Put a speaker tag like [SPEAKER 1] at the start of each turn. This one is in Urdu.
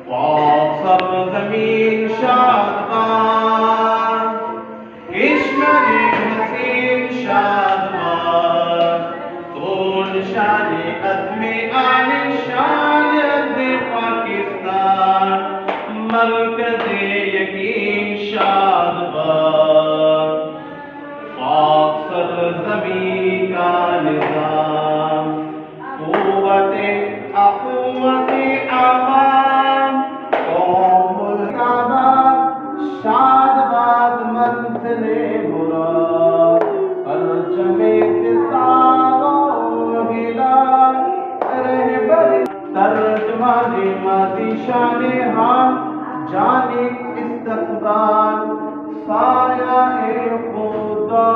[SPEAKER 1] پاک زمین شادمان، کشمر حسین شادمان، کون شان عدم آن شان ارض پاکستان، مرکز یقین شادمان، پاک سرزمین کا نظام، قوت حکومت عوام، قوم الکعبہ شادباد منزل مراد، پرچم ستاروں ہلال رہبر، ترجمان ماضی شان حال جانب استقبال، سایہ خدا